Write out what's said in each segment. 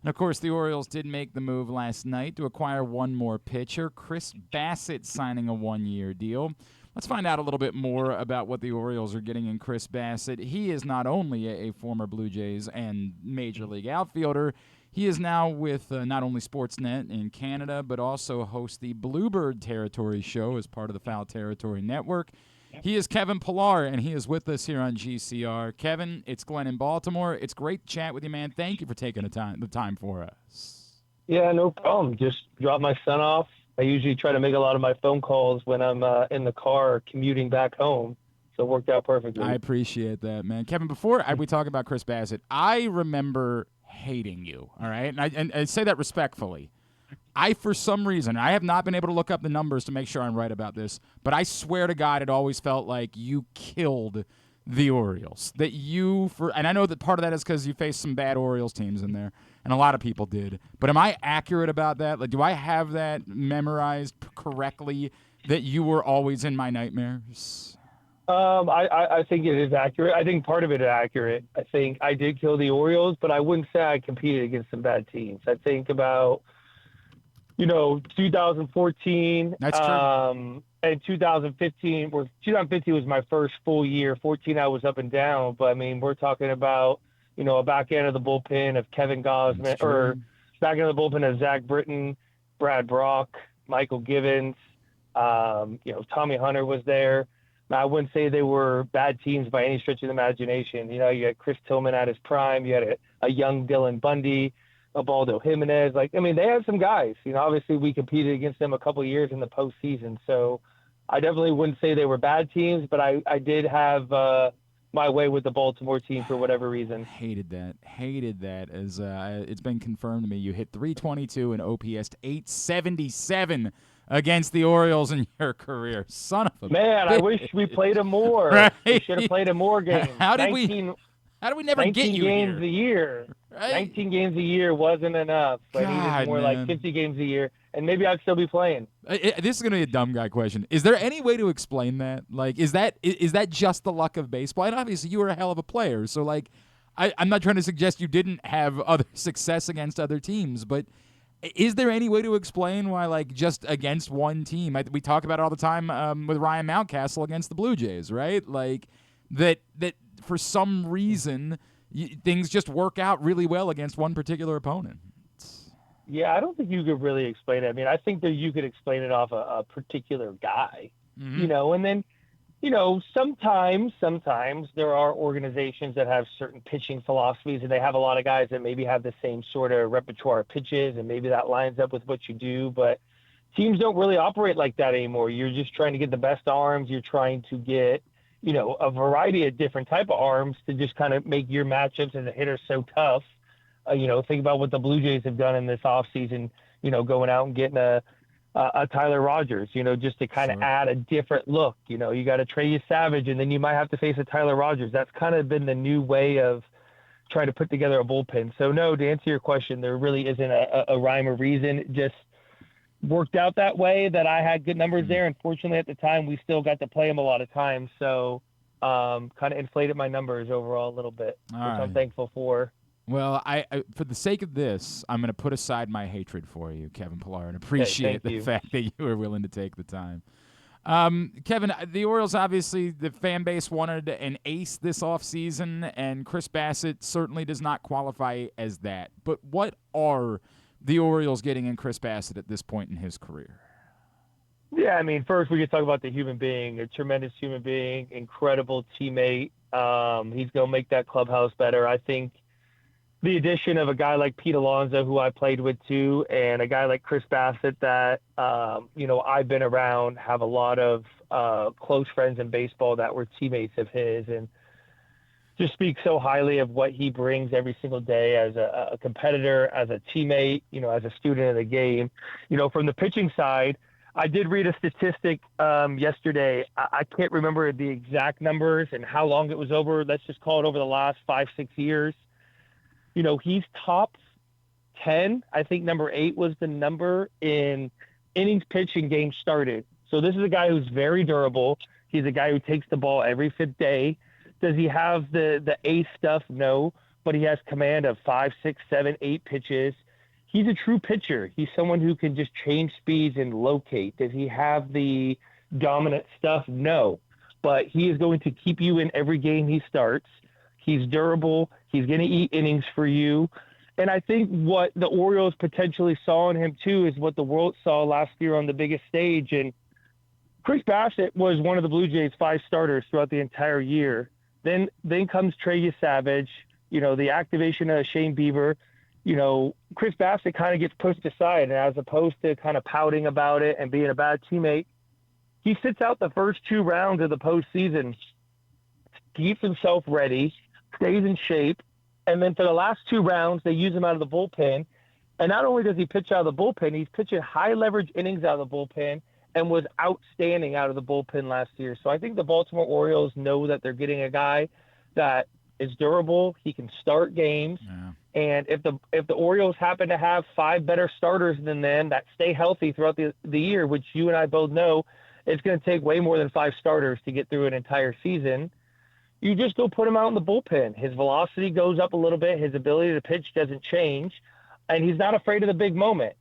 And, of course, the Orioles did make the move last night to acquire one more pitcher, Chris Bassitt signing a one-year deal. Let's find out a little bit more about what the Orioles are getting in Chris Bassitt. He is not only a former Blue Jays and Major League outfielder, he is now with not only Sportsnet in Canada, but also hosts the Bluebird Territory show as part of the Foul Territory Network. He is Kevin Pillar, and he is with us here on GCR. Kevin, it's Glenn in Baltimore. It's great to chat with you, man. Thank you for taking the time for us. Yeah, no problem. Just dropped my son off. I usually try to make a lot of my phone calls when I'm in the car commuting back home, so it worked out perfectly. I appreciate that, man. Kevin, before we talk about Chris Bassitt, I remember hating you, all right? And I say that respectfully. For some reason, I have not been able to look up the numbers to make sure I'm right about this, but I swear to God, it always felt like you killed the Orioles. And I know that part of that is because you faced some bad Orioles teams in there, and a lot of people did. But am I accurate about that? Like, do I have that memorized correctly, that you were always in my nightmares? I think it is accurate. I think part of it is accurate. I think I did kill the Orioles, but I wouldn't say I competed against some bad teams. I think about 2014. That's true. And 2015 was my first full year. 14, I was up and down. But, I mean, we're talking about, a back end of the bullpen of Kevin Gosman, or back end of the bullpen of Zach Britton, Brad Brock, Michael Givens. Tommy Hunter was there. Now, I wouldn't say they were bad teams by any stretch of the imagination. You had Chris Tillman at his prime. You had a young Dylan Bundy, Ubaldo Jimenez. They had some guys. Obviously we competed against them a couple of years in the postseason. So I definitely wouldn't say they were bad teams, but I did have my way with the Baltimore team for whatever reason. Hated that. As it's been confirmed to me, you hit 322 and OPS 877 against the Orioles in your career. Son of a man! Bitch. I wish we played them more. Right? We should have played them more games. How did we never get you 19 games here? a year. Right? 19 games a year wasn't enough. I needed more like 50 games a year, and maybe I'd still be playing. This is going to be a dumb guy question. Is there any way to explain that? Like, is that just the luck of baseball? And obviously, you were a hell of a player. So, like, I'm not trying to suggest you didn't have other success against other teams, but is there any way to explain why, like, just against one team? We talk about it all the time with Ryan Mountcastle against the Blue Jays, right? Like, that for some reason things just work out really well against one particular opponent. Yeah, I don't think you could really explain it. I mean, I think that you could explain it off a particular guy, and then, sometimes there are organizations that have certain pitching philosophies, and they have a lot of guys that maybe have the same sort of repertoire of pitches, and maybe that lines up with what you do. But teams don't really operate like that anymore. You're just trying to get the best arms. You're trying to get, a variety of different type of arms to just kind of make your matchups as a hitter so tough. Think about what the Blue Jays have done in this offseason, going out and getting a Tyler Rogers, just to kind of add a different look. You got a Trey Savage, and then you might have to face a Tyler Rogers. That's kind of been the new way of trying to put together a bullpen. So, no, to answer your question, there really isn't a rhyme or reason. It just worked out that way that I had good numbers there. Unfortunately, at the time, we still got to play them a lot of times. So kind of inflated my numbers overall a little bit, which I'm thankful for. Well, I for the sake of this, I'm going to put aside my hatred for you, Kevin Pillar, and appreciate the fact that you were willing to take the time. Kevin, the Orioles, obviously, the fan base wanted an ace this offseason, and Chris Bassitt certainly does not qualify as that. But what are the Orioles getting in Chris Bassitt at this point in his career? Yeah, I mean, first we could talk about the human being, a tremendous human being, incredible teammate. He's going to make that clubhouse better. I think the addition of a guy like Pete Alonso, who I played with too, and a guy like Chris Bassitt that, I've been around, have a lot of close friends in baseball that were teammates of his, and just speak so highly of what he brings every single day as a competitor, as a teammate, as a student of the game. From the pitching side, I did read a statistic yesterday. I can't remember the exact numbers and how long it was over. Let's just call it over the last 5-6 years. He's top 10. I think number 8 was the number in innings pitched and games started. So this is a guy who's very durable. He's a guy who takes the ball every 5th day. Does he have the ace stuff? No. but he has command of 5, 6, 7, 8 pitches. He's a true pitcher. He's someone who can just change speeds and locate. Does he have the dominant stuff? No. But he is going to keep you in every game he starts. He's durable. He's going to eat innings for you. And I think what the Orioles potentially saw in him, too, is what the world saw last year on the biggest stage. And Chris Bassitt was one of the Blue Jays' 5 starters throughout the entire year. Then comes Trey Savage, the activation of Shane Bieber. Chris Bassitt kind of gets pushed aside, and as opposed to kind of pouting about it and being a bad teammate, he sits out the first 2 rounds of the postseason, keeps himself ready, stays in shape, and then for the last 2 rounds, they use him out of the bullpen. And not only does he pitch out of the bullpen, he's pitching high-leverage innings out of the bullpen and was outstanding out of the bullpen last year. So I think the Baltimore Orioles know that they're getting a guy that is durable. He can start games. Yeah. And if the Orioles happen to have 5 better starters than them that stay healthy throughout the year, which you and I both know it's going to take way more than 5 starters to get through an entire season, you just go put him out in the bullpen. His velocity goes up a little bit. His ability to pitch doesn't change. And he's not afraid of the big moment.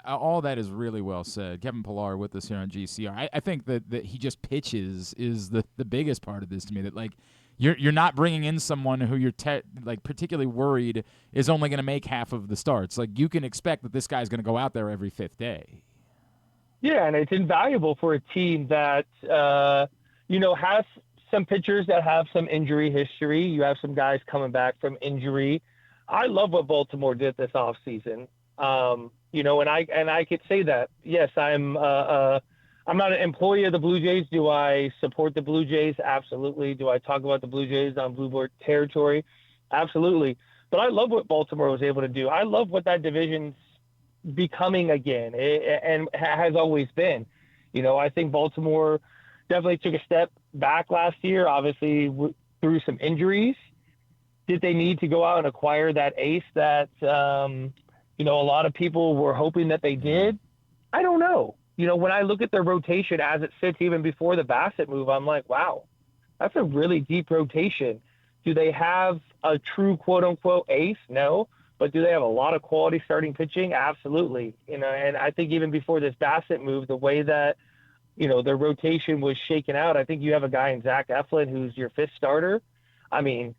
All that is really well said. Kevin Pillar with us here on GCR. I think that he just pitches is the biggest part of this to me. That you're not bringing in someone who you're particularly worried is only going to make half of the starts. You can expect that this guy's going to go out there every 5th day. Yeah, and it's invaluable for a team that has some pitchers that have some injury history. You have some guys coming back from injury. I love what Baltimore did this offseason. And I could say that, yes, I'm not an employee of the Blue Jays. Do I support the Blue Jays? Absolutely. Do I talk about the Blue Jays on Blue Board territory? Absolutely. But I love what Baltimore was able to do. I love what that division's becoming again and has always been. I think Baltimore definitely took a step back last year, obviously through some injuries. Did they need to go out and acquire that ace that, a lot of people were hoping that they did? I don't know. When I look at their rotation as it sits even before the Bassitt move, I'm like, wow, that's a really deep rotation. Do they have a true quote-unquote ace? No. But do they have a lot of quality starting pitching? Absolutely. And I think even before this Bassitt move, the way that, their rotation was shaken out, I think you have a guy in Zach Eflin who's your 5th starter. I mean,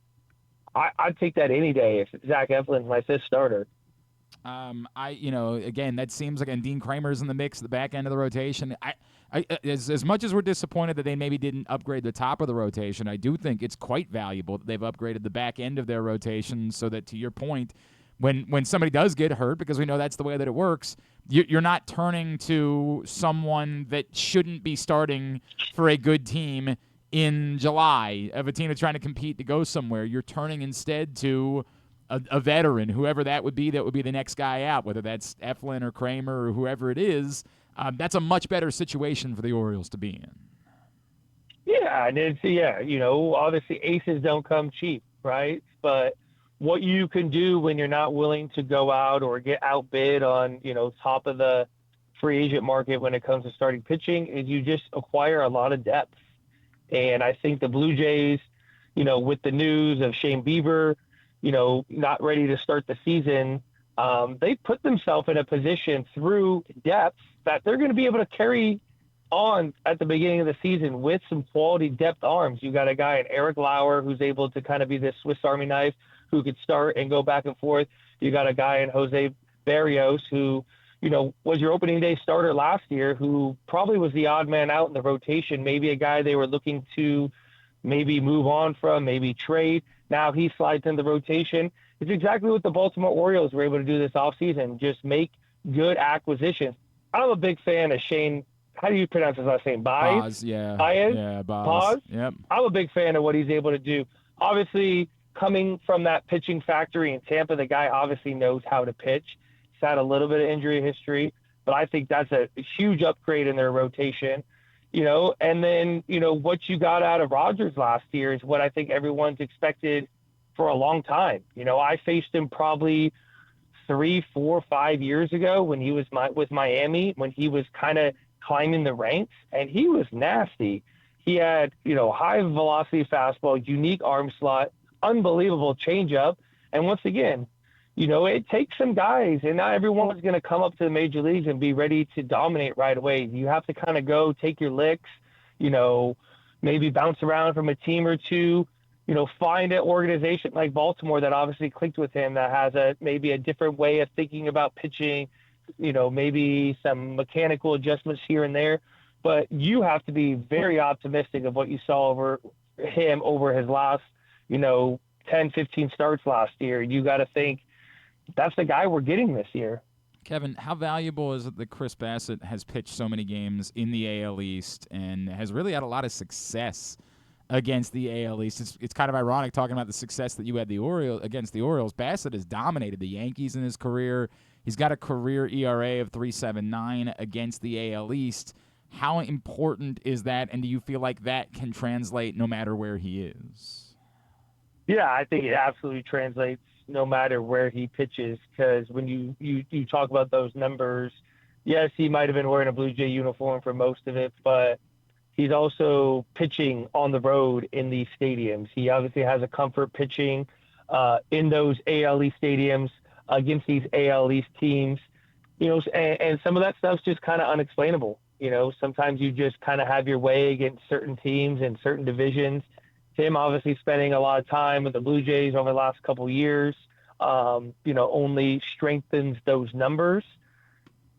I'd take that any day if Zach Eflin's my 5th starter. Again, that seems like, and Dean Kramer's in the mix, the back end of the rotation. As much as we're disappointed that they maybe didn't upgrade the top of the rotation, I do think it's quite valuable that they've upgraded the back end of their rotation so that, to your point, when somebody does get hurt, because we know that's the way that it works, you're not turning to someone that shouldn't be starting for a good team in July of a team that's trying to compete to go somewhere. You're turning instead to a veteran, whoever that would be the next guy out, whether that's Eflin or Kramer or whoever it is. That's a much better situation for the Orioles to be in. Yeah, and obviously aces don't come cheap, right? But what you can do when you're not willing to go out or get outbid on, top of the free agent market when it comes to starting pitching is you just acquire a lot of depth. And I think the Blue Jays, with the news of Shane Bieber, not ready to start the season, they put themselves in a position through depth that they're going to be able to carry on at the beginning of the season with some quality depth arms. You got a guy in Eric Lauer who's able to kind of be this Swiss Army knife who could start and go back and forth. You got a guy in Jose Barrios who, was your opening day starter last year, who probably was the odd man out in the rotation, maybe a guy they were looking to maybe move on from, maybe trade. Now he slides in the rotation. It's exactly what the Baltimore Orioles were able to do this offseason, just make good acquisitions. I'm a big fan of Shane. How do you pronounce his last name? Boz, yeah. Baez? Yeah, Boz? Yep. I'm a big fan of what he's able to do. Obviously, coming from that pitching factory in Tampa, the guy obviously knows how to pitch. He's had a little bit of injury history, but I think that's a huge upgrade in their rotation. And then, what you got out of Rodgers last year is what I think everyone's expected for a long time. I faced him probably 3, 4, 5 years ago when he was with Miami, when he was kind of climbing the ranks, and he was nasty. He had, high velocity fastball, unique arm slot, unbelievable changeup. And once again, it takes some guys, and not everyone's going to come up to the major leagues and be ready to dominate right away. You have to kind of go take your licks, maybe bounce around from a team or two, find an organization like Baltimore that obviously clicked with him, that has maybe a different way of thinking about pitching, maybe some mechanical adjustments here and there. But you have to be very optimistic of what you saw over his last, 10, 15 starts last year. You got to think that's the guy we're getting this year. Kevin, how valuable is it that Chris Bassitt has pitched so many games in the AL East and has really had a lot of success against the AL East? It's kind of ironic talking about the success that you had against the Orioles. Bassitt has dominated the Yankees in his career. He's got a career ERA of 3.79 against the AL East. How important is that, and do you feel like that can translate no matter where he is? Yeah, I think it absolutely translates no matter where he pitches, because when you talk about those numbers, yes, he might have been wearing a Blue Jay uniform for most of it, but he's also pitching on the road in these stadiums. He obviously has a comfort pitching in those AL East stadiums against these AL East teams, and some of that stuff's just kind of unexplainable. Sometimes you just kind of have your way against certain teams and certain divisions. Him obviously spending a lot of time with the Blue Jays over the last couple of years, only strengthens those numbers.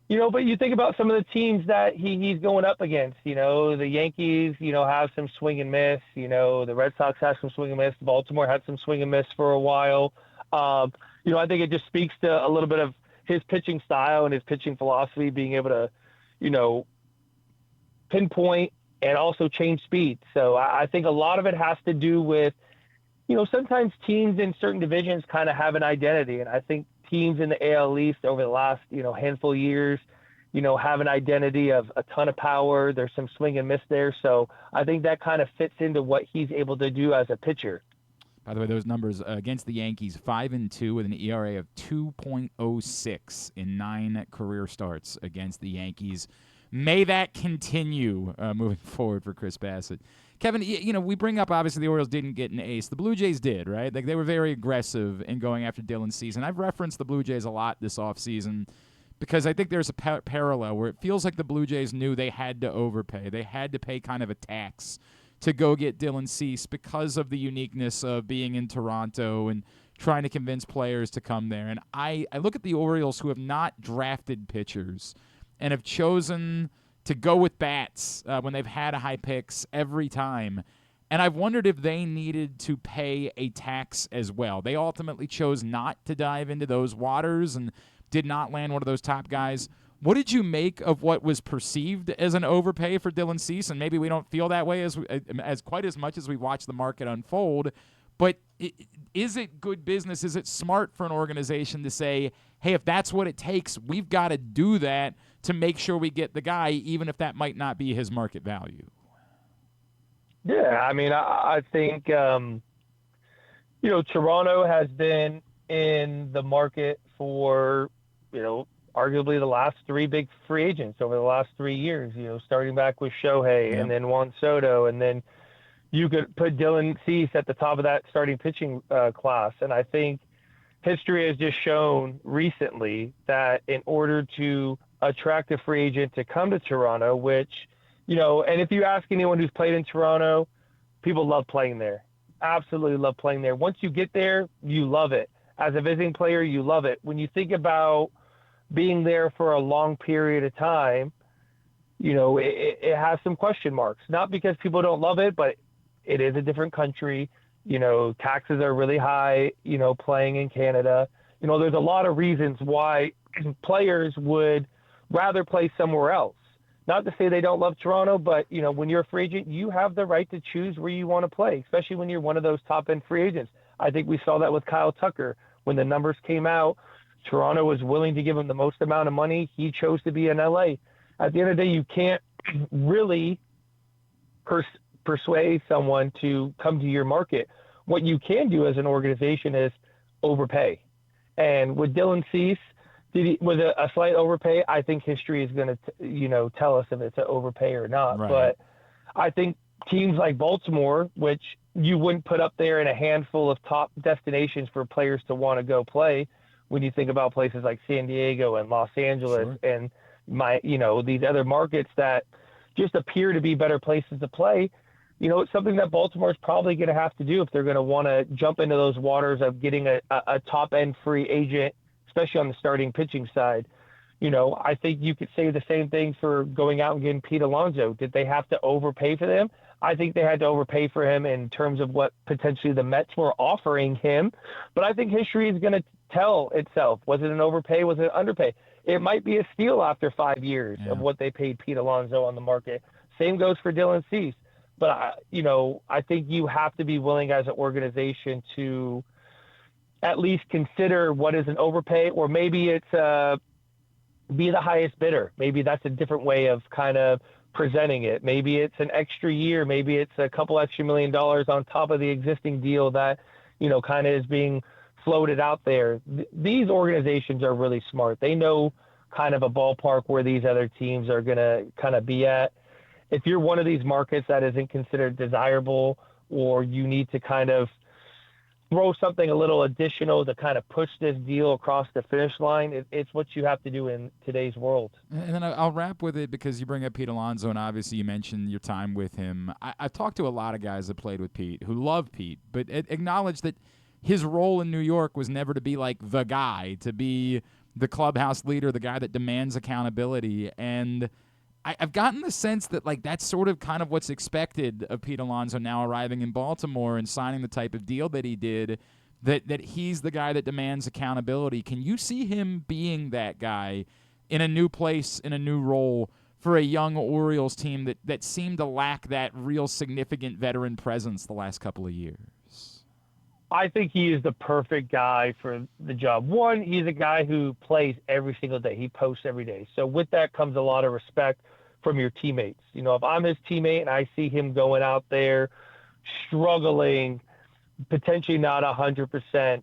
But you think about some of the teams that he's going up against. The Yankees, have some swing and miss. The Red Sox have some swing and miss. Baltimore had some swing and miss for a while. I think it just speaks to a little bit of his pitching style and his pitching philosophy, being able to, pinpoint and also change speed. So I think a lot of it has to do with, sometimes teams in certain divisions kind of have an identity. And I think teams in the AL East over the last, handful of years, have an identity of a ton of power. There's some swing and miss there. So I think that kind of fits into what he's able to do as a pitcher. By the way, those numbers against the Yankees, 5-2 with an ERA of 2.06 in 9 career starts against the Yankees. May that continue moving forward for Chris Bassitt. Kevin, we bring up, obviously, the Orioles didn't get an ace. The Blue Jays did, right? Like, they were very aggressive in going after Dylan Cease. And I've referenced the Blue Jays a lot this offseason because I think there's a parallel where it feels like the Blue Jays knew they had to overpay. They had to pay kind of a tax to go get Dylan Cease because of the uniqueness of being in Toronto and trying to convince players to come there. And I look at the Orioles, who have not drafted pitchers and have chosen to go with bats when they've had a high picks every time. And I've wondered if they needed to pay a tax as well. They ultimately chose not to dive into those waters and did not land one of those top guys. What did you make of what was perceived as an overpay for Dylan Cease? And maybe we don't feel that way as quite as much as we watch the market unfold. But is it good business? Is it smart for an organization to say, hey, if that's what it takes, we've got to do that to make sure we get the guy, even if that might not be his market value? Yeah, I mean, I think, Toronto has been in the market for, arguably the last 3 big free agents over the last 3 years, starting back with Shohei and then Juan Soto, and then you could put Dylan Cease at the top of that starting pitching class. And I think history has just shown recently that in order to attract a free agent to come to Toronto, which, and if you ask anyone who's played in Toronto, people love playing there. Absolutely love playing there. Once you get there, you love it. As a visiting player, you love it. When you think about being there for a long period of time, it has some question marks. Not because people don't love it, but it is a different country. Taxes are really high, playing in Canada. There's a lot of reasons why players would rather play somewhere else. Not to say they don't love Toronto, but, when you're a free agent, you have the right to choose where you want to play, especially when you're one of those top-end free agents. I think we saw that with Kyle Tucker. When the numbers came out, Toronto was willing to give him the most amount of money. He chose to be in LA. At the end of the day, you can't really persuade someone to come to your market. What you can do as an organization is overpay. And with Dylan Cease, with a slight overpay, I think history is going to, tell us if it's an overpay or not. Right. But I think teams like Baltimore, which, you wouldn't put up there in a handful of top destinations for players to want to go play when you think about places like San Diego and Los Angeles Sure. and these other markets that just appear to be better places to play. It's something that Baltimore's probably going to have to do if they're going to want to jump into those waters of getting a top-end free agent, especially on the starting pitching side. I think you could say the same thing for going out and getting Pete Alonso. Did they have to overpay for them? I think they had to overpay for him in terms of what potentially the Mets were offering him. But I think history is going to tell itself. Was it an overpay? Was it an underpay? It might be a steal after 5 years of what they paid Pete Alonso on the market. Same goes for Dylan Cease. But, I think you have to be willing as an organization to at least consider what is an overpay, or maybe it's be the highest bidder. Maybe that's a different way of kind of presenting it. Maybe it's an extra year. Maybe it's a couple extra $1 million on top of the existing deal that, kind of is being floated out there. These organizations are really smart. They know kind of a ballpark where these other teams are going to kind of be at. If you're one of these markets that isn't considered desirable, or you need to kind of throw something a little additional to kind of push this deal across the finish line, it's what you have to do in today's world. And then I'll wrap with it because you bring up Pete Alonso, and obviously you mentioned your time with him. I've talked to a lot of guys that played with Pete who love Pete, but acknowledge that his role in New York was never to be like the guy, to be the clubhouse leader, the guy that demands accountability. And I've gotten the sense that that's sort of kind of what's expected of Pete Alonso now arriving in Baltimore and signing the type of deal that he did, that he's the guy that demands accountability. Can you see him being that guy in a new place, in a new role for a young Orioles team that seemed to lack that real significant veteran presence the last couple of years? I think he is the perfect guy for the job. One, he's a guy who plays every single day. He posts every day. So with that comes a lot of respect from your teammates. If I'm his teammate and I see him going out there struggling, potentially not 100%,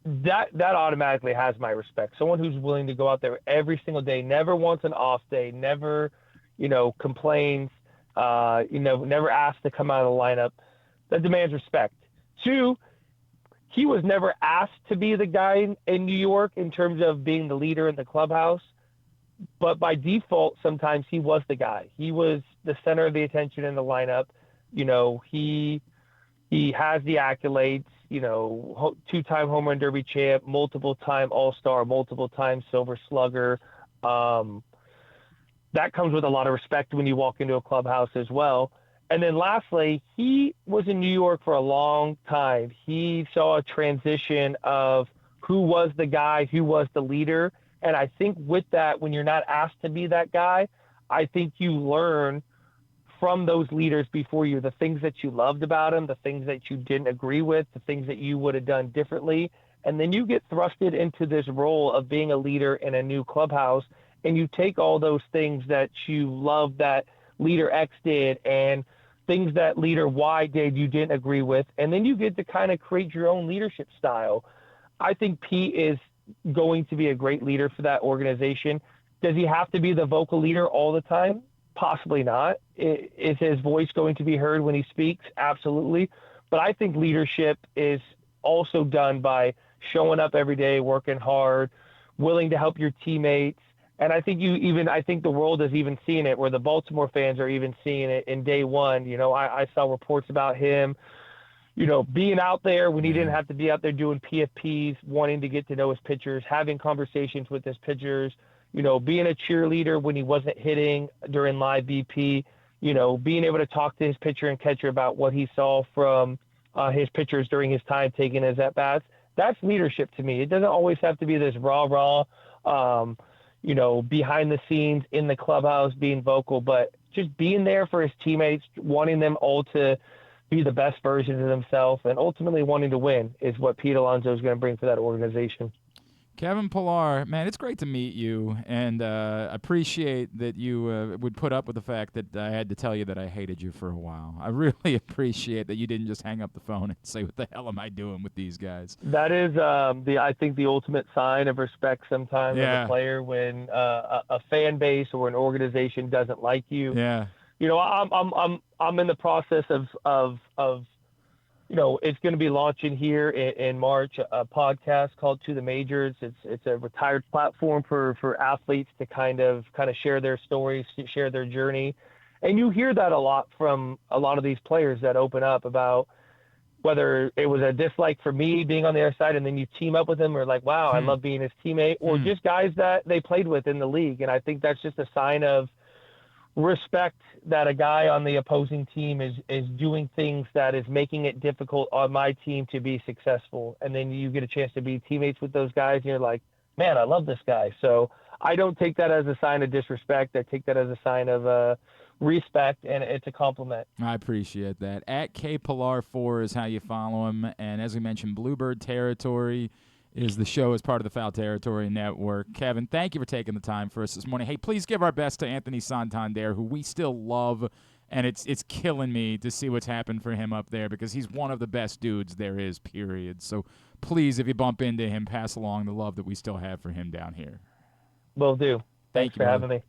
that automatically has my respect. Someone who's willing to go out there every single day, never wants an off day, never, complains, never asks to come out of the lineup. That demands respect. Two, he was never asked to be the guy in New York in terms of being the leader in the clubhouse, but by default, sometimes he was the guy. He was the center of the attention in the lineup. He has the accolades, two-time home run derby champ, multiple-time All-Star, multiple-time Silver Slugger. That comes with a lot of respect when you walk into a clubhouse as well. And then lastly, he was in New York for a long time. He saw a transition of who was the guy, who was the leader. And I think with that, when you're not asked to be that guy, I think you learn from those leaders before you the things that you loved about him, the things that you didn't agree with, the things that you would have done differently. And then you get thrusted into this role of being a leader in a new clubhouse, and you take all those things that you love that leader X did and things that leader Y did you didn't agree with, and then you get to kind of create your own leadership style. I think Pete is going to be a great leader for that organization. Does he have to be the vocal leader all the time? Possibly not. Is his voice going to be heard when he speaks? Absolutely. But I think leadership is also done by showing up every day, working hard, willing to help your teammates. And I think I think the world is even seeing it, where the Baltimore fans are even seeing it in day one. I saw reports about him, being out there when he didn't have to be out there doing PFPs, wanting to get to know his pitchers, having conversations with his pitchers, being a cheerleader when he wasn't hitting during live BP, being able to talk to his pitcher and catcher about what he saw from his pitchers during his time taking his at-bats. That's leadership to me. It doesn't always have to be this raw, behind the scenes in the clubhouse being vocal, but just being there for his teammates, wanting them all to be the best versions of themselves, and ultimately wanting to win is what Pete Alonso is going to bring for that organization. Kevin Pillar, man, it's great to meet you, and appreciate that you would put up with the fact that I had to tell you that I hated you for a while. I really appreciate that you didn't just hang up the phone and say, what the hell am I doing with these guys? That is, I think, the ultimate sign of respect sometimes as a player when a fan base or an organization doesn't like you. Yeah. I'm in the process of it's going to be launching here in March, a podcast called To the Majors. It's a retired platform for athletes to kind of share their stories, share their journey. And you hear that a lot from a lot of these players that open up about whether it was a dislike for me being on the other side and then you team up with them, or like, wow, I love being his teammate, or just guys that they played with in the league. And I think that's just a sign of respect that a guy on the opposing team is doing things that is making it difficult on my team to be successful. And then you get a chance to be teammates with those guys and you're like, man, I love this guy. So I don't take that as a sign of disrespect. I take that as a sign of respect, and it's a compliment. I appreciate that. At KPillar4 is how you follow him. And as we mentioned, Bluebird Territory is the show as part of the Foul Territory Network. Kevin, thank you for taking the time for us this morning. Hey, please give our best to Anthony Santander, who we still love, and it's killing me to see what's happened for him up there because he's one of the best dudes there is, period. So please, if you bump into him, pass along the love that we still have for him down here. Will do. Thanks for having me.